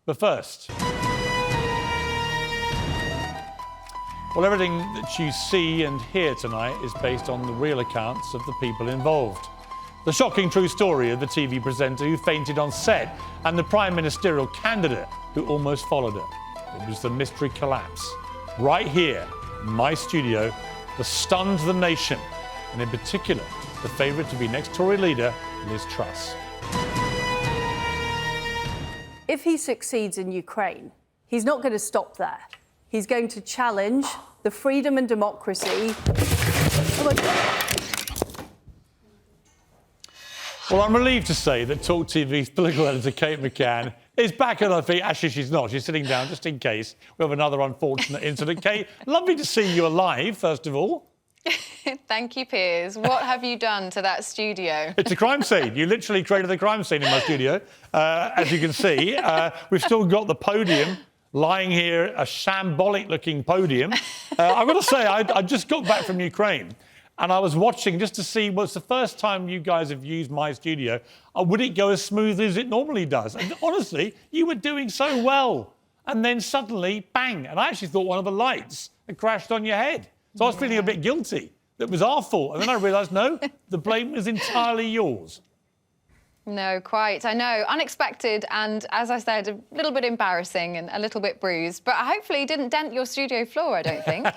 But first... Well, everything that you see and hear tonight is based on the real accounts of the people involved. The shocking true story of the TV presenter who fainted on set and the Prime Ministerial candidate who almost followed her. It was the mystery collapse. Right here, in my studio, that stunned the nation, and in particular, the favourite to be next Tory leader, Liz Truss. If he succeeds in Ukraine, he's not going to stop there. He's going to challenge the freedom and democracy. Well, I'm relieved to say that TalkTV's political editor, Kate McCann, is back on her feet. Actually, she's not. She's sitting down just in case we have another unfortunate incident. Kate, lovely to see you alive, first of all. Thank you, Piers. What have you done to that studio? It's a crime scene. You literally created the crime scene in my studio, as you can see. We've still got the podium lying here, a shambolic-looking podium. I've got to say, I just got back from Ukraine, and I was watching just to see, well, it's the first time you guys have used my studio. Would it go as smoothly as it normally does? And honestly, you were doing so well. And then suddenly, bang, and I actually thought one of the lights had crashed on your head. So I was feeling a bit guilty. That was our fault. And then I realised, no, the blame was entirely yours. No, quite. I know. Unexpected and, as I said, a little bit embarrassing and a little bit bruised. But hopefully it didn't dent your studio floor, I don't think.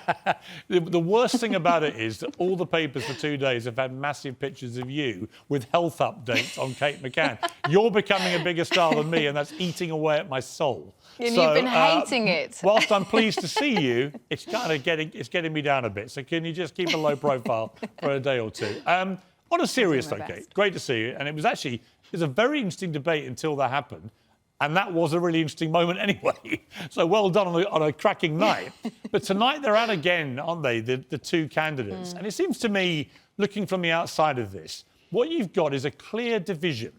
The worst thing about it is that all the papers for 2 days have had massive pictures of you with health updates on Kate McCann. You're becoming a bigger star than me, and that's eating away at my soul. And you've been hating it. Whilst I'm pleased to see you, it's kind of getting me down a bit. So can you just keep a low profile for a day or two? On a serious note, Kate, great to see you. And it was a very interesting debate until that happened. And that was a really interesting moment anyway. So well done on a cracking night. But tonight they're out again, aren't they, the two candidates? And it seems to me, looking from the outside of this, what you've got is a clear division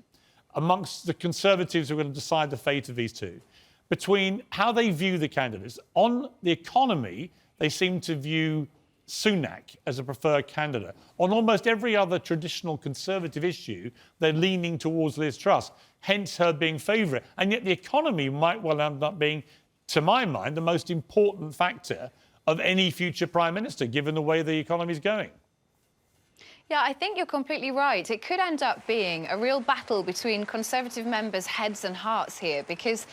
amongst the Conservatives who are going to decide the fate of these two, between how they view the candidates. On the economy, they seem to view Sunak as a preferred candidate. On almost every other traditional Conservative issue, they're leaning towards Liz Truss, hence her being favourite. And yet the economy might well end up being, to my mind, the most important factor of any future Prime Minister, given the way the economy's going. Yeah, I think you're completely right. It could end up being a real battle between Conservative members' heads and hearts here, because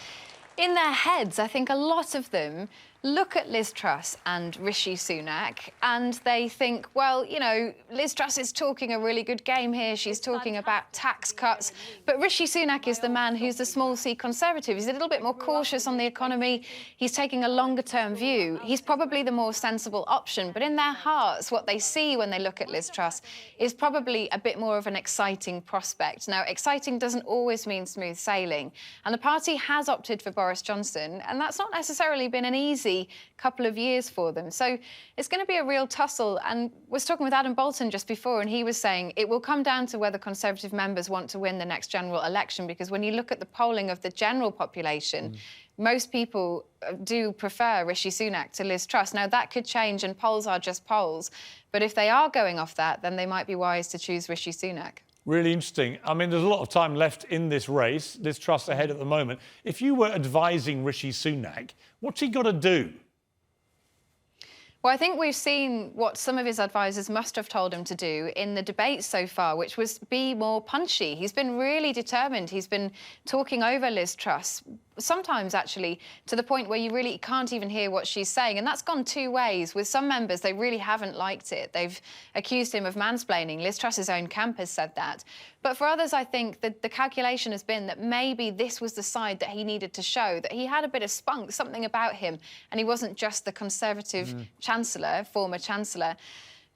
in their heads, I think a lot of them look at Liz Truss and Rishi Sunak and they think, well, you know, Liz Truss is talking a really good game here. She's talking about tax cuts. But Rishi Sunak is the man who's the small c Conservative. He's a little bit more cautious on the economy. He's taking a longer-term view. He's probably the more sensible option. But in their hearts, what they see when they look at Liz Truss is probably a bit more of an exciting prospect. Now, exciting doesn't always mean smooth sailing. And the party has opted for Boris Johnson, and that's not necessarily been an easy couple of years for them. So it's going to be a real tussle. And I was talking with Adam Bolton just before, and he was saying it will come down to whether Conservative members want to win the next general election, because when you look at the polling of the general population, most people do prefer Rishi Sunak to Liz Truss. Now, that could change, and polls are just polls. But if they are going off that, then they might be wise to choose Rishi Sunak. Really interesting. I mean, there's a lot of time left in this race. Liz Truss ahead at the moment. If you were advising Rishi Sunak, what's he got to do? Well, I think we've seen what some of his advisers must have told him to do in the debate so far, which was be more punchy. He's been really determined. He's been talking over Liz Truss, sometimes actually to the point where you really can't even hear what she's saying. And that's gone two ways. With some members, they really haven't liked it. They've accused him of mansplaining. Liz Truss's own camp has said that. But for others, I think that the calculation has been that maybe this was the side that he needed to show, that he had a bit of spunk, something about him, and he wasn't just the Conservative Chancellor, former Chancellor.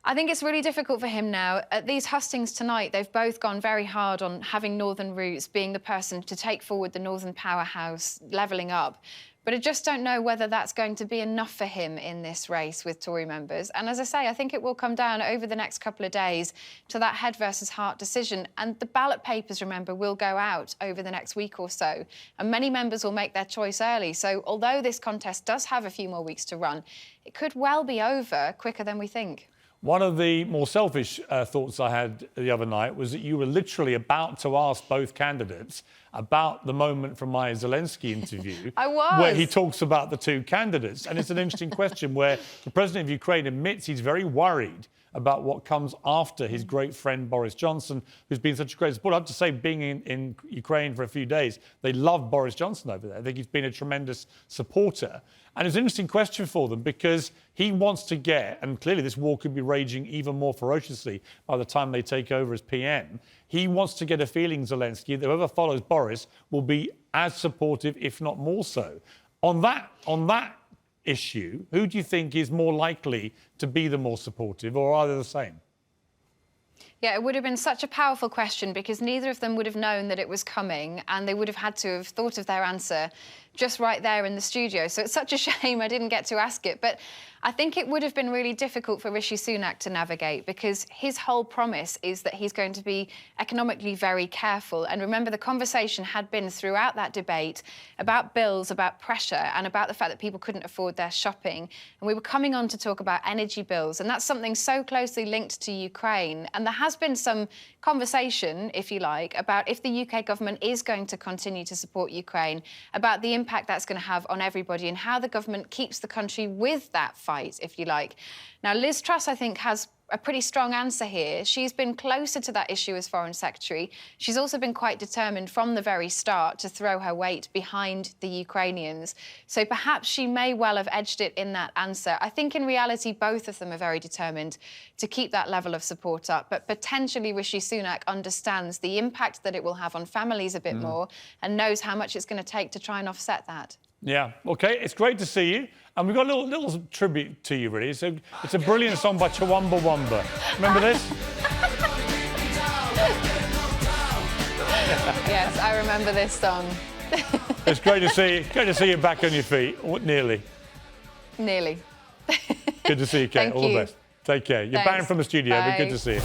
I think it's really difficult for him now. At these hustings tonight, they've both gone very hard on having northern roots, being the person to take forward the northern powerhouse, levelling up. But I just don't know whether that's going to be enough for him in this race with Tory members. And as I say, I think it will come down over the next couple of days to that head versus heart decision. And the ballot papers, remember, will go out over the next week or so. And many members will make their choice early. So although this contest does have a few more weeks to run, it could well be over quicker than we think. One of the more selfish thoughts I had the other night was that you were literally about to ask both candidates about the moment from my Zelensky interview. I was. Where he talks about the two candidates. And it's an interesting question where the president of Ukraine admits he's very worried about what comes after his great friend Boris Johnson, who's been such a great supporter. I have to say, being in Ukraine for a few days, they love Boris Johnson over there. I think he's been a tremendous supporter. And it's an interesting question for them because he wants to get, and clearly this war could be raging even more ferociously by the time they take over as PM, he wants to get a feeling, Zelensky, that whoever follows Boris will be as supportive, if not more so. On that issue, who do you think is more likely to be the more supportive, or are they the same? Yeah, it would have been such a powerful question because neither of them would have known that it was coming and they would have had to have thought of their answer just right there in the studio. So it's such a shame I didn't get to ask it. But I think it would have been really difficult for Rishi Sunak to navigate because his whole promise is that he's going to be economically very careful. And remember, the conversation had been throughout that debate about bills, about pressure, and about the fact that people couldn't afford their shopping. And we were coming on to talk about energy bills, and that's something so closely linked to Ukraine. And there has been some conversation, if you like, about if the UK government is going to continue to support Ukraine, about the impact that's going to have on everybody and how the government keeps the country with that fight, if you like. Now, Liz Truss, I think, has a pretty strong answer here. She's been closer to that issue as Foreign Secretary. She's also been quite determined from the very start to throw her weight behind the Ukrainians. So perhaps she may well have edged it in that answer. I think in reality, both of them are very determined to keep that level of support up. But potentially Rishi Sunak understands the impact that it will have on families a bit more and knows how much it's going to take to try and offset that. Yeah, OK, it's great to see you. And we've got a little tribute to you, really. It's a brilliant song by Chumbawamba Wamba. Remember this? Yes, I remember this song. It's great to see you. Great to see you back on your feet. Nearly. Nearly. Good to see you, Kate. Thank All you. the best. Take care. You're Thanks. banned from the studio, Bye. but good to see you.